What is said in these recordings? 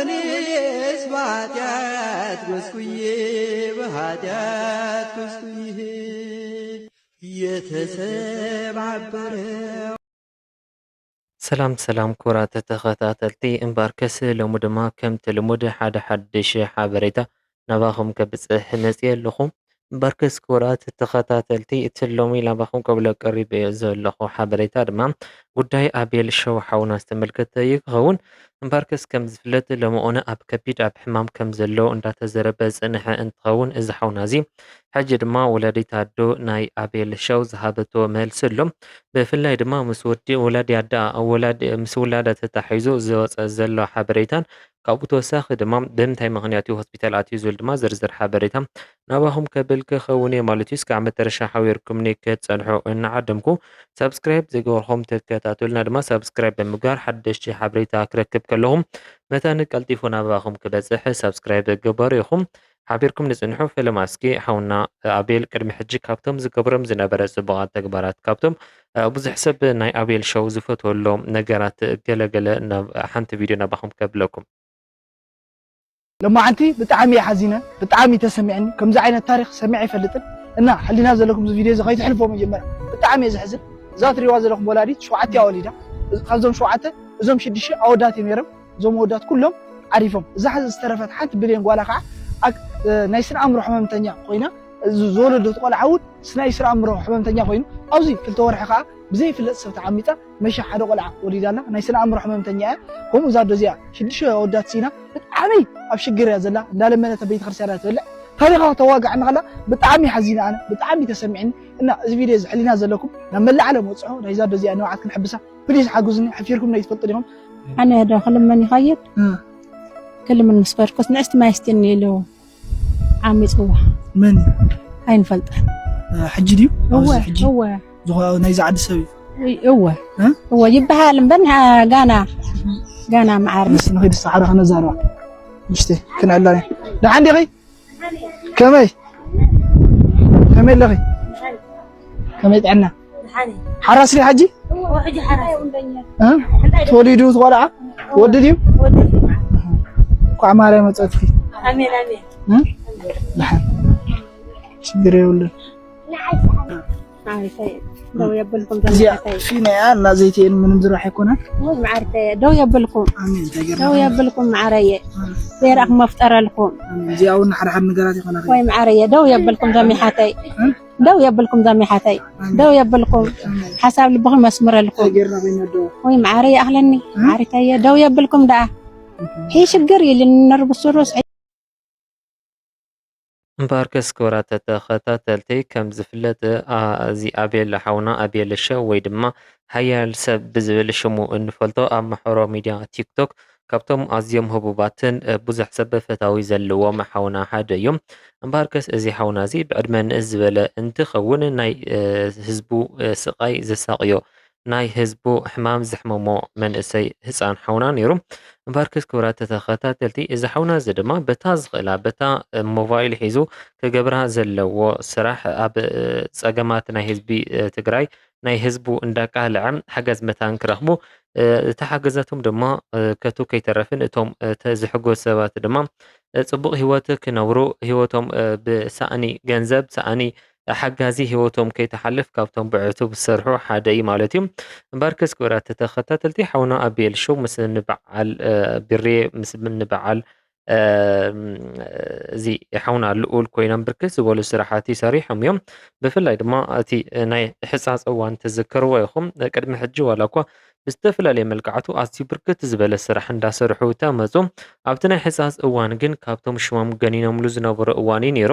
እኔስ በኃጢአት ጎስቁዬ በኃጢአት ጎስቁዬ የተሰባበረው ሰላም ኩራት ተኸታተልቲ እምባርከስ ሎሙ ድማ ከምቲ ልሙድ ሓደ ሓድሽ ሓበሬታ ናባኹም ከብፅሕ መፅእ ኣለኹም። እምባርከስ ኩራት ተኸታተልቲ እቲ ሎሚ ናባኹም ከብሎ ቀሪበ ዘለኹ ሓበሬታ ድማ ጉዳይ ኣቤል ሸው ሓውና ዝተመልከተ ይኸውን። እምባርከስ ከም ዝፍለጥ ሎምኦነ ኣብ ከቢድ ኣብ ሕማም ከም ዘሎ እንዳተዘረበ ዝፅንሐ እንትኸውን እዚ ሓውና እዚ ሕጂ ድማ ወላዲት ኣዶ ናይ ኣቤል ሸው ዝሃበቶ መልሲ ኣሎ። ብፍላይ ድማ ምስ ወዲ ወላዲ ኣዳ ምስ ውላዳ ተታሒዙ ዝወፀ ዘሎ ሓበሬታን ካብኡ ተወሳኺ ድማ ብምንታይ ምክንያት እዩ ሆስፒታል ኣትዩ ዝብል ድማ ዝርዝር ሓበሬታ ናባኹም ከብል ክኸውን እየ ማለት እዩ። እስካብ መጨረሻ ሓቢርኩምኒ ክትፀንሑ እናዓደምኩ ሰብስክራይብ ዘይገበርኩም ተከታተሉና ድማ ሰብስክራይብ ብምግባር ሓደሽቲ ሓበሬታ ክረክብ ከለኹም መጠን ቀልጢፉ ናባኹም ክበፅሕ ሰብስክራይብ ገበሩ ኢኹም ሓቢርኩም ንፅንሑ ፈለማስኪ ሓውና ኣቤል ቅድሚ ሕጂ ካብቶም ዝገብሮም ዝነበረ ፅቡቃት ተግባራት ካብቶም ብዙሕ ሰብ ናይ ኣቤል ሸው ዝፈትወሎም ነገራት ገለገለ ሓንቲ ቪድዮ ናባኹም ከብለኩም። لما بتعامي حزينة بتعامي تسمعني كم زعينا التاريخ سمعي فلتن إن حلينا لكم فيديو زغايت حلفوا من جمرة بتعامي زحزن ذات رواز لكم بولادي شوعتي أوليدا خلزم شوعته زم شديش أودات ميرم زم أودات كلهم عارفهم زحز استرفت حتى بلين قوالا خا نايسن أمر حمام تانيا خوينا زول دو تقول عود سنايسن أمر حمام تانيا خوين أوزي كل تور حقا بزي في اللصة تعميته مش حدا قلع وليدانا نايسن أمر حمام تانيا هم زاد زيا شديش أودات سينا بتعامي أبشجر يا زلا لا لما أنا تبيت خسارات ولا تاريخها تواقع نغلا بتعامي حزينة أنا بتعامي تسمعني إن فيديو علينا زلكم لما اللي على موصعه لا يزاد زي أنواع كن حبسها بليز حاجزني حفيركم لا يتفضل اليوم أنا داخل من يخيط كل من مسكر كنت نعست ما يستني له عمي صوح من هاي نفلت حجي ديو هو زغا نايز عاد سوي هو يبها لمبنها قانا معارف بس نخيد السحرة أنا زاروا مشتي كنا علاني لا عندي غي كمي لغي كمي عنا حراس لي حجي حجي حراس توليدو تولع ودديو وعمالي ما تصدقي امين لحن شجري ولا دو يبلكم فينا أنا زيتين من مزروع حيكونها معرفة دو يبلكم آمين دو يبلكم معرية سيرك مفتر لكم زي أول نحر حد نقراتي خلاص وي معرية دو يبلكم دمي حتي دو يبلكم حسب لبهم مسمر لكم وي معرية أهلني معرفة دو يبلكم ده هي شجري للنرب السروس እምባርከስ ኩራት ተኸታተልቲ ከም ዝፍለጥ እዚ ኣቤል ሓውና ኣቤል ሸው ወይ ድማ ሃያል ሰብ ብዝብል ሽሙ እንፈልጦ ኣብ ማሕበራዊ ሚድያ ቲክቶክ ካብቶም ኣዝዮም ህቡባትን ብዙሕ ሰብ ፈታዊ ዘለዎም ሓውና ሓደ እዩ። እምባርከስ እዚ ሓውና እዚ ብዕድመ ንእስ ዝበለ እንትኸውን ናይ ህዝቡ ስቃይ ዘሳቅዮ ናይ ህዝቡ ሕማም ዝሕመሞ መንእሰይ ህፃን ሓውና ነይሩ። እምባርከስ ኩራት ተኸታተልቲ እዚ ሓውና እዚ ድማ በታ ዝኽእላ በታ ሞባይል ሒዙ ክገብራ ዘለዎ ስራሕ ኣብ ፀገማት ናይ ህዝቢ ትግራይ ናይ ህዝቡ እንዳቃልዐ ሓገዝ መታን ክረኽቡ እቲ ሓገዛቶም ድማ ከቱ ከይተረፍን እቶም ዝሕጎስ ሰባት ድማ ፅቡቅ ሂወት ክነብሩ ሂወቶም ብሳእኒ ገንዘብ ሳእኒ ሓጋዚ ሂወቶም ከይተሓልፍ ካብቶም ብዕቱብ ዝሰርሑ ሓደ እዩ ማለት እዩ። እምባርከስ ኩራት ተኸታተልቲ ሓውና ኣቤል ሸው ምስ ንበዓል ብሬ ምስ ንበዓል እዚ ሓውና ልኡል ኮይኖም ብርክት ዝበሉ ስራሓቲ ሰሪሖም እዮም። ብፍላይ ድማ እቲ ናይ ሕፃፅ እዋን ተዘከርዎ ኢኹም ቅድሚ ሕጂ ዋላ እኳ ብዝተፈላለየ መልክዓቱ ኣዝዩ ብርክት ዝበለ ስራሕ እንዳሰርሑ ተመፁ። ኣብቲ ናይ ሕፃፅ እዋን ግን ካብቶም ሽሞም ገኒኖምሉ ዝነበሩ እዋን እዩ ነይሩ።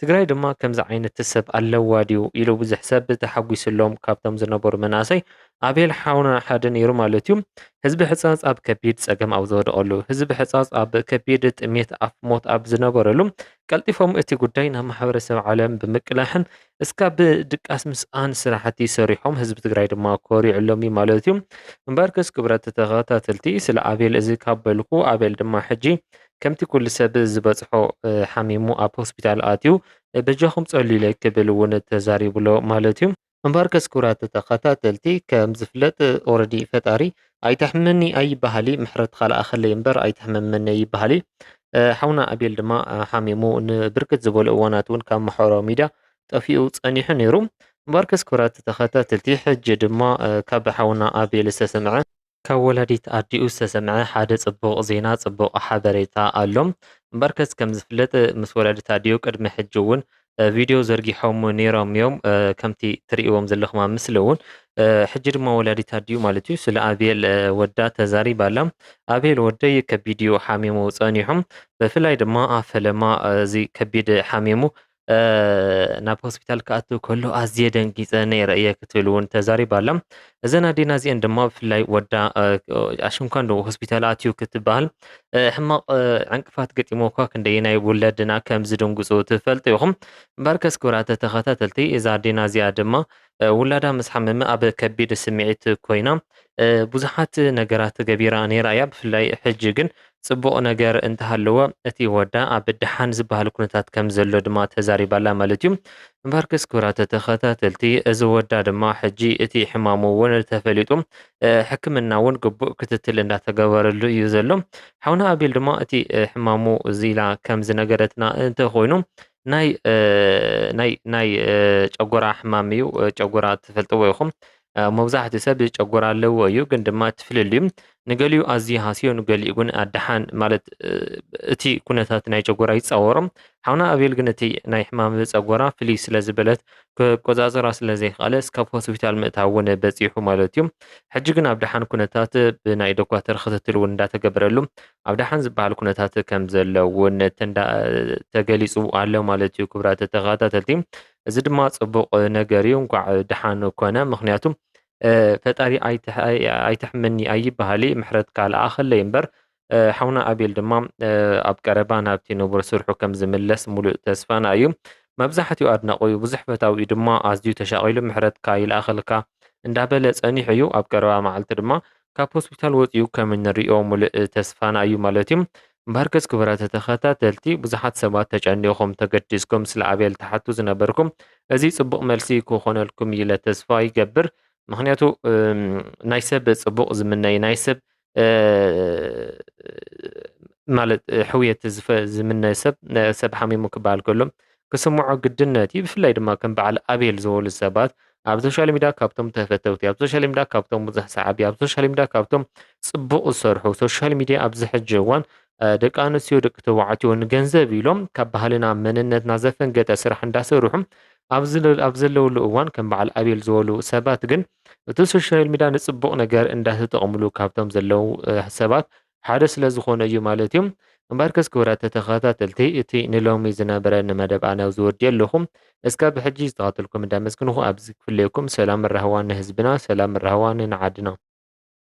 ትግራይ ድማ ከምዚ ዓይነት ሰብ ኣለዋ ድዩ ኢሉ ብዙሕ ሰብ ተሓጒስሎም ካብቶም ዝነበሩ መናእሰይ ኣቤል ሓውና ሓደ ነይሩ ማለት እዩ። ህዝቢ ሕፃፅ ኣብ ከቢድ ፀገም ኣብ ዝወደቐሉ ህዝቢ ሕፃፅ ኣብ ከቢድ ጥሜት ኣፍ ሞት ኣብ ዝነበረሉ ቀልጢፎም እቲ ጉዳይ ናብ ማሕበረሰብ ዓለም ብምቅላሕን እስካብ ብድቃስ ምስኣን ስራሕቲ ሰሪሖም ህዝቢ ትግራይ ድማ ኮሪዕሎም እዩ ማለት እዩ። እምባርከስ ክብረት ተኸታተልቲ ስለ ኣቤል እዚ ካብ በልኩ ኣቤል ድማ ሕጂ ከምቲ ኩሉ ሰብ ዝበፅሖ ሓሚሙ ኣብ ሆስፒታል ኣትዩ በጃኹም ፀሊለ ክብል እውን ተዛሪብሎ ማለት እዩ። እምበር ክስኩራት ተኸታተልቲ ከም ዝፍለጥ ኦልሬዲ ፈጣሪ ኣይተሕምኒ ኣይበሃሊ ምሕረት ካልኣኸለይ እምበር ኣይተሕምመኒ ይበሃሊ ሓውና ኣቤል ድማ ሓሚሙ ንብርክት ዝበሉ እዋናት እውን ካብ ማሕበራዊ ሚድያ ጠፊኡ ፀኒሑ ነይሩ እምበር ክስኩራት ተኸታተልቲ ሕጂ ድማ ካብ ሓውና ኣቤል ዝተሰምዐ ካብ ወላዲት ኣዲኡ ዝተሰምዐ ሓደ ጽቡቕ ዜና ጽቡቕ ሓበሬታ ኣሎም እምበር ከስ ከም ዝፍለጥ ምስ ወላዲት ኣዲኡ ቅድሚ ሕጂ እውን ቪድዮ ዘርጊሖም ነይሮም እዮም ከምቲ ትርእይዎም ዘለኹም ኣብ ምስሊ እውን ሕጂ ድማ ወላዲት ኣዲኡ ማለት እዩ ስለ ኣቤል ወዳ ተዛሪባ ኣላ ኣቤል ወደይ ከቢድ እዩ ሓሚሙ ፀኒሖም ብፍላይ ድማ ኣብ ፈለማ እዚ ከቢድ ሓሚሙ ናብ ሆስፒታል ክኣቱ ከሎ ኣዝየ ደንጊፀ ነይረ እየ ክትብል እውን ተዛሪባ ኣላ እዘን ኣዴና እዚአን ድማ ብፍላይ ወዳ ኣሽንኳን ዶ ሆስፒታል ኣትዩ ክትበሃል ሕማቕ ዕንቅፋት ገጢሞ እኳ ክንደየናይ ውለድና ከም ዝድንግፁ ትፈልጡ ኢኹም እምበር ከስ ክብራተ ተኸታተልቲ እዛ ኣዴና እዚኣ ድማ ውላዳ ምስ ሓመመ ኣብ ከቢድ ስምዒት ኮይና ብዙሓት ነገራት ገቢራ ነይራ እያ ብፍላይ ሕጂ ግን ጽቡቕ ነገር እንተሃለወ እቲ ወዳ ኣብ ድሓን ዝበሃል ኩነታት ከም ዘሎ ድማ ተዛሪባላ ማለት እዩ እምበር ከስ ክብራተ ተኸታተልቲ እዚ ወዳ ድማ ሕጂ እቲ ሕማሙ እውን ተፈሊጡ ሕክምና እውን ግቡእ ክትትል እንዳተገበረሉ እዩ ዘሎ ሓውና ኣቤል ድማ እቲ ሕማሙ እዚ ኢላ ከም ዝነገረትና እንተኾይኑ ናይ ጨጎራ ሕማም እዩ ጨጎራ ትፈልጥዎ ኢኹም መብዛሕትኡ ሰብ ጨጎራ ኣለዎ እዩ ግን ድማ ትፍልል እዩ ንገሊኡ ኣዝዩ ሃስዮ ንገሊኡ ግን ኣድሓን ማለት እቲ ኩነታት ናይ ጨጎራ ይፃወሮም ሓውና ኣቤል ግን እቲ ናይ ሕማም ጨጎራ ፍልይ ስለ ዝበለት ቆፃፅራ ስለ ዘይከኣለ እስካብ ሆስፒታል ምእታው እውን በፂሑ ማለት እዩ ሕጂ ግን ኣብ ድሓን ኩነታት ብናይ ዶኳተር ክትትል እውን እንዳተገበረሉ ኣብ ድሓን ዝበሃል ኩነታት ከም ዘሎ እውን ተገሊፁ ኣሎ ማለት እዩ ክቡራት ተኸታተልቲ እዚ ድማ ጽቡቕ ነገር እዩ እንኳዕ ድሓን ኮነ ምክንያቱ ፈጣሪ ኣይትሕመኒ ኣይበሃሊ ምሕረት ካልኣኸለይ እምበር ሓውና ኣቤል ድማ ኣብ ቀረባ ናብቲ ንቡር ስርሑ ከም ዝምለስ ሙሉእ ተስፋና እዩ መብዛሕትኡ ኣድናቆዩ ብዙሕ ፈታዊ ድማ ኣዝዩ ተሻቒሉ ምሕረት ይልኣኸልካ እንዳበለ ፀኒሑ እዩ ኣብ ቀረባ መዓልቲ ድማ ካብ ሆስፒታል ወፂኡ ከም እንሪኦ ሙሉእ ተስፋና እዩ ማለት እዩ እምበር ከስ ክቡራት ተኸታተልቲ ብዙሓት ሰባት ተጨኒኹም ተገዲስኩም ስለ ኣቤል ተሓቱ ዝነበርኩም እዚ ጽቡቕ መልሲ ክኾነልኩም ኢለ ተስፋ ይገብር ምክንያቱ ናይ ሰብ ጽቡቕ ዝምነይ ናይ ሰብ ማለት ሕውየት ዝምነ ሰብ ሓሚሙ ክበሃል ከሎ ክስምዖ ግድነት እዩ ብፍላይ ድማ ከም በዓል ኣቤል ዝበሉ ሰባት ኣብ ሶሻል ሚድያ ካብቶም ተፈተውቲ ኣብ ሶሻል ሚድያ ካብቶም ብዙሕ ሰዓቢ ኣብ ሶሻል ሚድያ ካብቶም ጽቡቕ ዝሰርሑ ሶሻል ሚድያ ኣብዚ ሕጂ እዋን ደቂ ኣንስትዮ ደቂ ተባዕትዮ ንገንዘብ ኢሎም ካብ ባህልና መንነትና ዘፈንገጠ ስራሕ እንዳሰርሑ ኣብ ዘለውሉ እዋን ከም በዓል ኣቤል ዝበሉ ሰባት ግን እቲ ሶሻል ሚድያ ንጽቡቕ ነገር እንዳተጠቕምሉ ካብቶም ዘለው ሰባት ሓደ ስለ ዝኾነ እዩ ማለት እዩ እምበር ከስ ክቡራት ተኸታተልቲ እቲ ንሎሚ ዝነበረ ንመደብ ኣነ ዝወዲ ኣለኹም እስካብ ሕጂ ዝተኸተልኩም እንዳመስግንኹ ኣብዚ ክፍለየኩም ሰላም ረህዋን ንህዝብና ሰላም ረህዋን ንዓድና